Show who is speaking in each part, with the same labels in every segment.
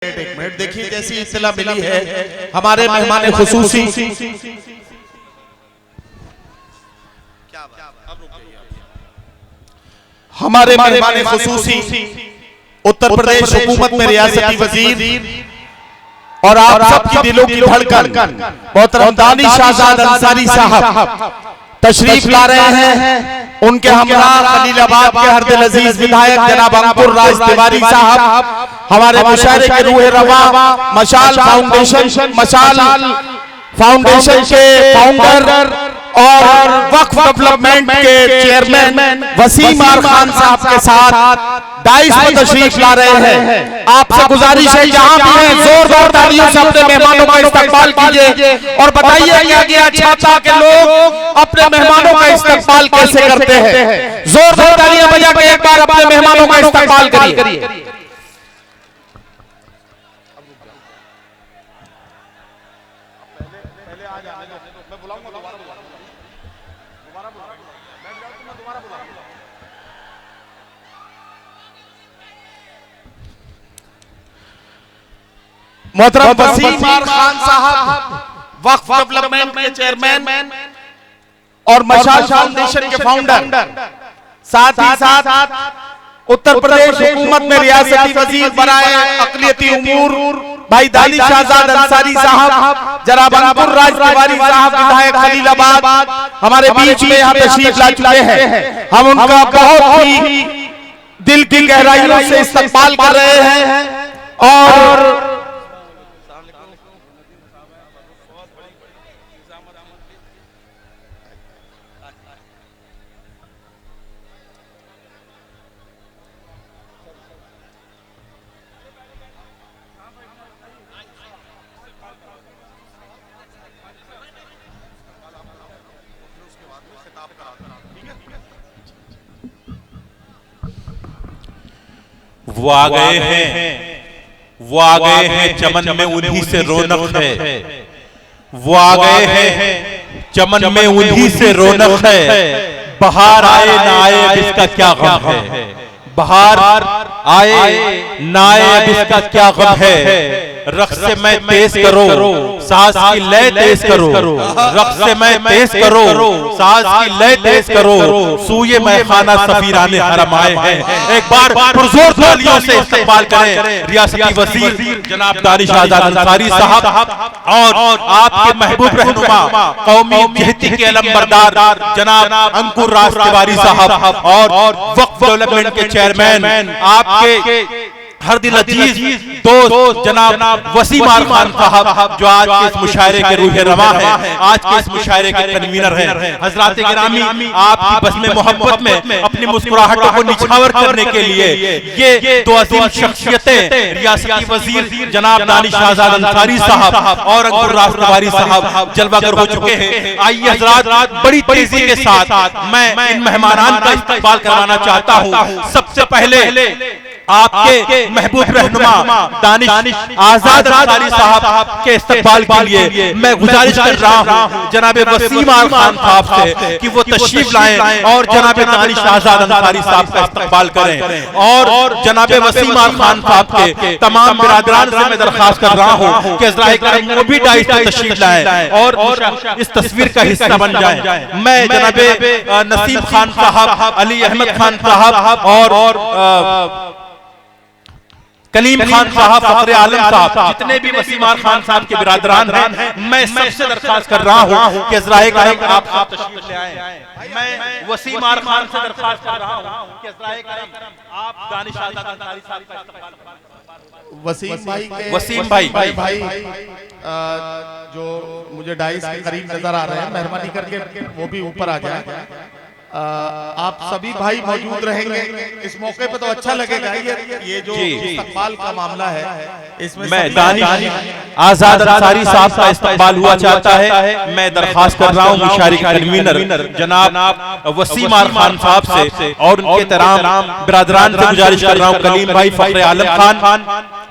Speaker 1: एक मिनट देखिए, जैसी इत्तला मिली है हमारे मेहमान खुसूसी हमारे मेहमान खुसूसी उत्तर प्रदेश हुकूमत में रियासती वजीर और आप सबकी दिलों की धड़कन मोहतरम दानिश आजाद अंसारी साहब तशरीफ ला रहे हैं। उनके हमरा खलीलाबाद के हरदिल अजीज विधायक जनाब अंकुर राज तिवारी साहब, हमारे मुशायरे के रूह रवा मशाल फाउंडेशन के फाउंडर और वक्फ डेवलपमेंट के चेयरमैन वसीम आर खान साहब के साथ डाइस में तशरीफ ला रहे हैं। आपसे गुजारिश है जहां भी हैं जोरदार तालियों से अपने मेहमानों का इस्तकबाल कीजिए और बताइए कि आगे छाता के लोग अपने मेहमानों का इस्तकबाल कैसे करते हैं। जोरदार तालियां बजा के एक बार अपने मेहमानों का इस्तकबाल करिए। मोहतरम वसीम आर खान साहब वक्फ डेवलपमेंट के चेयरमैन और मशाल फाउंडेशन के फाउंडर, साथ ही साथ उत्तर प्रदेश हुकूमत में रियासती वजीर बराए अक़लियती उमूर भाई दानिश आजाद अंसारी साहब, जनाब अंकुर राज तिवारी साहब विधायक खलीलाबाद हमारे बीच में यहाँ तशरीफ ला चुके हैं। हम उनका बहुत ही दिल की गहराइयों से इस्तकबाल कर रहे हैं और
Speaker 2: वो आ गए हैं चमन में उन्हीं से रौनक है। वो आ गए हैं चमन में उन्हीं से रौनक है। बहार आए ना आए अब इसका क्या गम है। बहार आए ना आए अब इसका क्या गम है। रक्स से मैं तेज करो सांस की लय तेज करो। रक्स से मैं तेज करो सांस की लय तेज करो। सूये मैं खाना सफीराने हरम आए हैं। एक बार पुरजोर तालियों से इस्तकबाल करें रियासती वजीर जनाब दानिश आजाद अंसारी साहब और आपके महबूब रहनुमा कौमी जहती के अलमबरदार जनाब अंकुर राज तिवारी साहब और वक्फ डेवलपमेंट के चेयरमैन आपके हरदिल अजीज दोस्त जनाब वसीम आर खान साहब, जो आज के इस मुशायरे के रूह रवा है, आज के इस मुशायरे के कन्वीनर हैं। हजरात गिरामी, आपकी बज़्म मोहब्बत में अपनी मुस्कुराहटों को निछावर करने के लिए ये दो अजीम शख्सियतें रियासती वजीर जनाब दानिश आजाद अंसारी साहब और अंकुर राज तिवारी साहब जलवागर हो चुके हैं। आइए हजरात, बड़ी तेजी के साथ मैं इन मेहमानान का इस्तकबाल करवाना चाहता हूँ। सबसे पहले आपके महबूब रहनुमा दानिश आजाद अंसारी साहब के इस्तकबाल के लिए मैं गुजारिश कर रहा हूं जनाब वसीम आर खान साहब से कि वो तशरीफ लाएं और जनाब दानिश आजाद अंसारी साहब का इस्तकबाल करें। और जनाब वसीम आर खान साहब के तमाम बिरादरान से मैं दरख्वास्त कर रहा हूं कि अज़राए करम वो भी डाइस पर तशरीफ लाएं और इस तस्वीर का हिस्सा बन जाएं। मैं जनाब नसीम खान साहब, अली अहमद खान साहब और कलीम खान साहब, फखरे आलम साहब, जितने भी वसीम आर खान साहब के बिरादरान हैं, मैं सबसे दरख्वास्त कर रहा हूं कि अज़राए करम आप तशरीफ ले आएं। मैं वसीम आर खान से दरख्वास्त कर रहा हूं कि अज़राए करम आप दानिश आजाद अंसारी साहब का इस्तकबाल करें। वसीम भाई
Speaker 1: जो मुझे डाइस के करीब नजर आ रहे हैं, मेहरबानी करके वो भी ऊपर आ जाए। आप सभी भाई मौजूद रहेंगे इस मौके पे तो अच्छा लगेगा। ये जो इस्तकबाल का मामला है इसमें
Speaker 2: मैं दानिश आजाद अंसारी साहब का इस्तकबाल हुआ चाहता है। मैं दरख्वास्त कर रहा हूँ मुशायरे के कन्वीनर जनाब वसीम आर खान साहब से और उनके तमाम बिरादरान से गुजारिश कर रहा हूँ, कलीम भाई, फखरे आलम खान,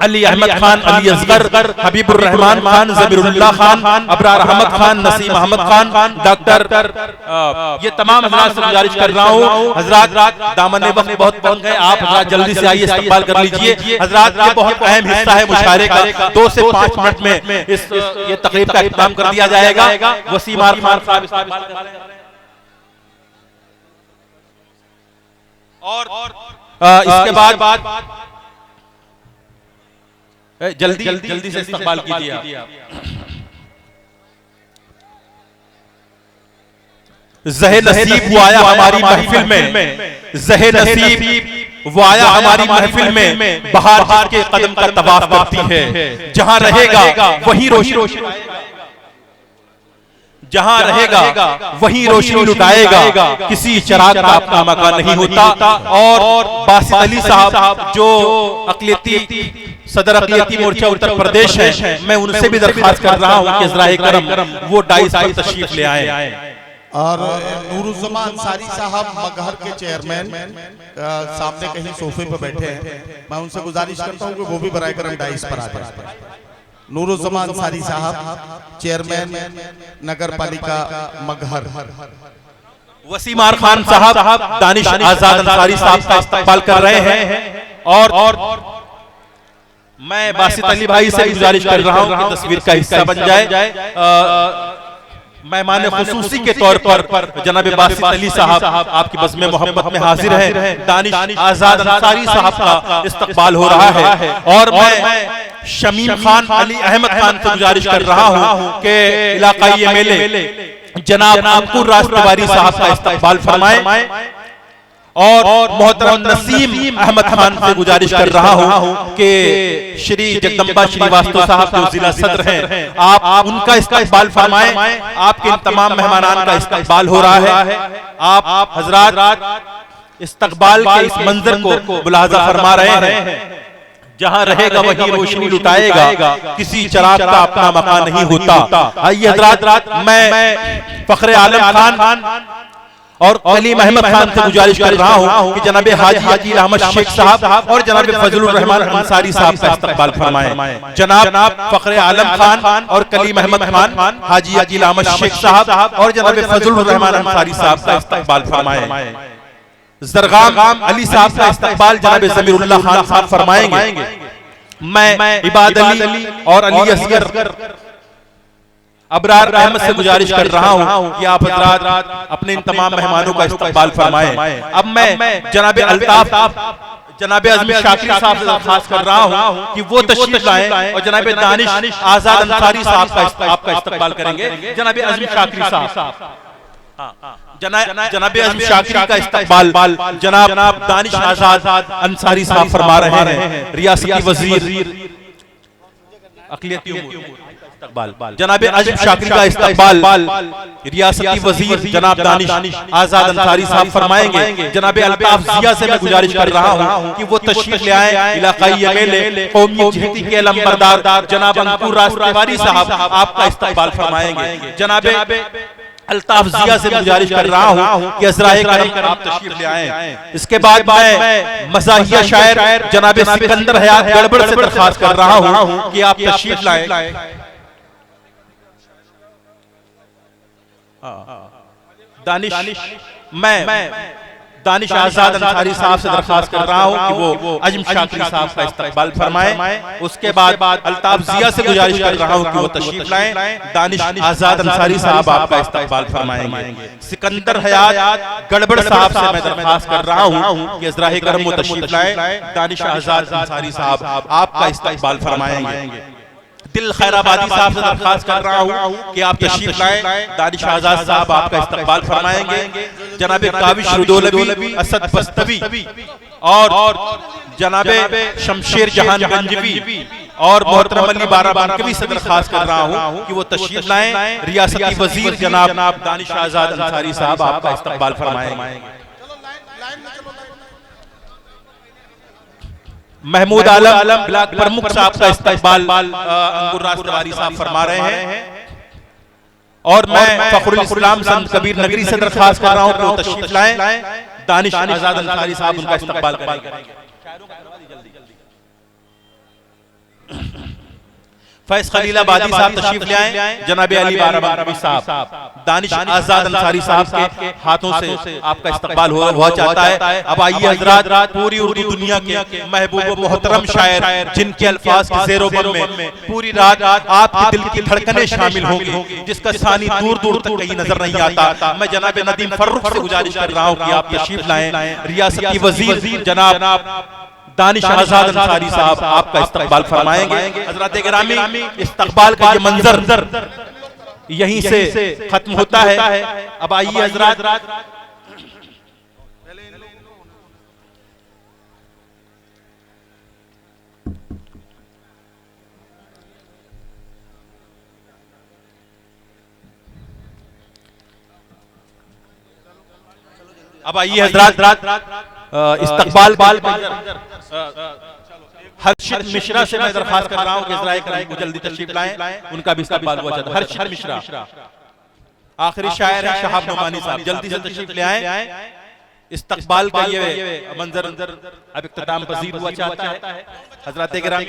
Speaker 2: अली अहमद खान, अली असगर, हबीबुर रहमान खान, जमीरुल्लाह खान, अबरार अहमद खान, नसीम अहमद खान, डॉक्टर, ये तमाम हजरात से गुजारिश कर रहा हूँ, हजरात दामन वक्त बहुत बन गए, आप हजरात जल्दी से आइए, इस्तकबाल कर लीजिए। हजरात ये बहुत अहम हिस्सा है मुशायरे का, 2 से 5 मिनट में ये तकरीब का इख्तिताम कर दिया जाएगा। वसीम आर खान साहब और इसके बाद जल्दी से इस्तकबाल कीजिए आप। ज़हे नसीब वो आया हमारी महफिल में, ज़हे नसीब वो आया हमारी महफिल में, बहार के कदम का तवाफ करती है। जहां रहेगा वहीं रोशनी, जहां रहेगा वहीं रोशनी लुटाएगा, किसी चिराग का अपना मकान नहीं होता। और बासित अली साहब जो अक़लियती सदर अक़लियती मोर्चा उत्तर प्रदेश है, मैं उनसे भी दरख्वास्त कर रहा हूं कि इज़राए करम वो डाइस पर तशरीफ ले आए।
Speaker 1: और नूरुज़्ज़मान अंसारी साहब मगहर के चेयरमैन सामने कहीं सोफे पर बैठे हैं, मैं उनसे गुजारिश करता हूं कि वो भी बराए करम डाइस पर आ जाए। नूरुज़्ज़मान अंसारी साहब चेयरमैन नगर पालिका मगहर।
Speaker 2: वसीम आर खान साहब दानिश आजाद अंसारी साहब का इस्तकबाल कर रहे हैं। और मैं बासित अली भाई से गुजारिश कर रहा हूं कि तस्वीर का हिस्सा बन जाए। मेहमान खुसूसी के तौर पर जनाब बासित अली साहब आपकी बज़्म मोहब्बत में हाजिर हैं। दानिश आजाद अंसारी साहब का इस्तकबाल हो रहा है। और मैं शमीम खान, अली अहमद खान से गुजारिश कर रहा हूं कि इलाकाई एमएलए जनाब अंकुर रास्तवारी साहब का इस्तकबाल फरमाएं। और मोहतरम नसीम अहमद खान से गुजारिश कर रहा हूं कि श्री जगदम्बा श्रीवास्तव साहब जो जिला सदर हैं, आप उनका इस्तकबाल फरमाएं। आपके इन तमाम मेहमानान का इस्तकबाल हो रहा है। आप हजरात इस्तकबाल के इस मंजर को मुलाहजा फरमा रहे हैं। जहां रहेगा वहीं रोशनी लुटाएगा, किसी चिराग का अपना मकान नहीं होता। आइए हजरात, मैं फखरे आलम खान और कलीम अहमद खान से गुजारिश कर रहा हूं कि जनाब हाजी अकील अहमद शेख साहब और जनाब फजलुर रहमान अंसारी साहब का इस्तकबाल फरमाएं। जनाब फखरे आलम खान और कलीम अहमद खान, हाजी अकील अहमद शेख साहब और जनाब फजलुर रहमान अंसारी साहब का इस्तकबाल फरमाएं। जरगाम अली साहब का इस्तकबाल जनाब जमीरुल्लाह खान साहब फरमाएंगे। मैं इबाद अली और अली असगर अबरार अहमद से गुजारिश कर रहा हूं कि आप हजरात अपने इन तमाम मेहमानों का इस्तकबाल फरमाएं। अब मैं जनाब अल्ताफ, जनाब अज़मी शाकिर साहब से दरख्वास्त कर रहा हूं कि वो तशरीफ लाएं और जनाब दानिश आजाद अंसारी साहब का आपका इस्तकबाल करेंगे। जनाब अज़मी शाकिर साहब, जनाब अज़मी शाकिर का इस्तकबाल जनाब दानिश आजाद अंसारी साहब फरमा रहे हैं। रियासती वज़ीर अक़लियती उमूर जनाब अज़म शाकिर का इस्तकबाल रियासती वज़ीर जनाब दानिश आजाद अंसारी साहब फरमाएंगे। जनाब अल्ताफ ज़िया से मैं गुजारिश कर रहा हूं कि वो तशरीफ ले आए। इलाकाई एमएलए कौमी जहती के लंबरदार जनाब अंकुर रास्तवारी साहब आपका इस्तकबाल फरमाएंगे। जनाब अल्ताफ ज़िया से गुजारिश कर रहा हूं कि इज़राए करम आप तशरीफ ले आए। इसके बाद मैं मज़ाहिया शायर जनाब सिकंदर हयात गड़बड़ से दरख्वास्त कर रहा हूं कि आप तशरीफ लाएं। मैं दानिश आजाद अंसारी साहब से दरख्वास्त कर रहा हूं कि वो अज़म शाकिर साहब का इस्तकबाल फरमाएं। उसके बाद अल्ताफ ज़िया से गुजारिश कर रहा हूं कि वो तशरीफ लाएं। दानिश आजाद अंसारी साहब आपका इस्तकबाल फरमाएंगे। सिकंदर हयात गड़बड़ साहब से मैं दरख्वास्त कर रहा हूं कि इज़राए करम वो तशरीफ लाएं। दानिश आजाद अंसारी साहब आपका इस्तकबाल फरमाएंगे। दिल खैराबादी साहब से दरख्वास्त कर रहा हूं कि आप तशरीफ लाएं। दानिश आजाद साहब आपका इस्तकबाल फरमाएंगे। जनाब काविश रुदौलवी असद बस्तवी और जनाब शमशेर जहान गंजवी और मोहतरम अली बाराबांकवी से दरख्वास्त कर रहा हूं कि वो तशरीफ लाएं। रियासती वज़ीर जनाब दानिश आजाद अंसारी साहब आपका इस्तकबाल फरमाएंगे। महमूद आलम ब्लॉक प्रमुख साहब का इस्तकबाल अंकुर रास्तवारी साहब फरमा रहे हैं। और मैं फखरुल इस्लाम संत कबीर नगरी से दरख्वास्त कर रहा हूं कि वो तशरीफ लाएं। दानिश आजाद अंसारी साहब उनका इस्तकबाल करेंगे। फैज खलीलाबादी साहब तशरीफ ले आए, जनाब अली बाराबंकी साहब, दानिश आजाद अंसारी साहब के हाथों से आपका इस्तकबाल हुआ चाहता है। अब आइए हजरात, पूरी उर्दू दुनिया के महबूब मोहतरम शायर जिनके अल्फाज के ज़ेरो-बम में पूरी रात आपके दिल की धड़कनें शामिल होंगी, जिसका सानी दूर दूर तक कहीं नजर नहीं आता, मैं जनाब नदीम फर्रुख से गुजारिश कर रहा हूँ कि आप तशरीफ लाएं। रियासती वजीर जनाब दानिश आजाद अंसारी साहब आपका इस्तकबाल फरमाएंगे। हजरत गिरामी, इस्तकबाल का ये मंजर यहीं से खत्म होता है। अब आइए हजरात, इस्तकबाल हर्षित मिश्रा से मैं दरखास्त कर रहा हूं कि इजराए कराई को जल्दी तशरीफ लाएं, उनका भी इस्तकबाल हुआ चाहता है। हर्षित मिश्रा आखिरी शायर है, शहाब नोमानी साहब जल्दी से तशरीफ ले आए। इस्तकबाल का ये मंजर अब इख्तिताम पजीर हुआ चाहता है। हजरत गिरामी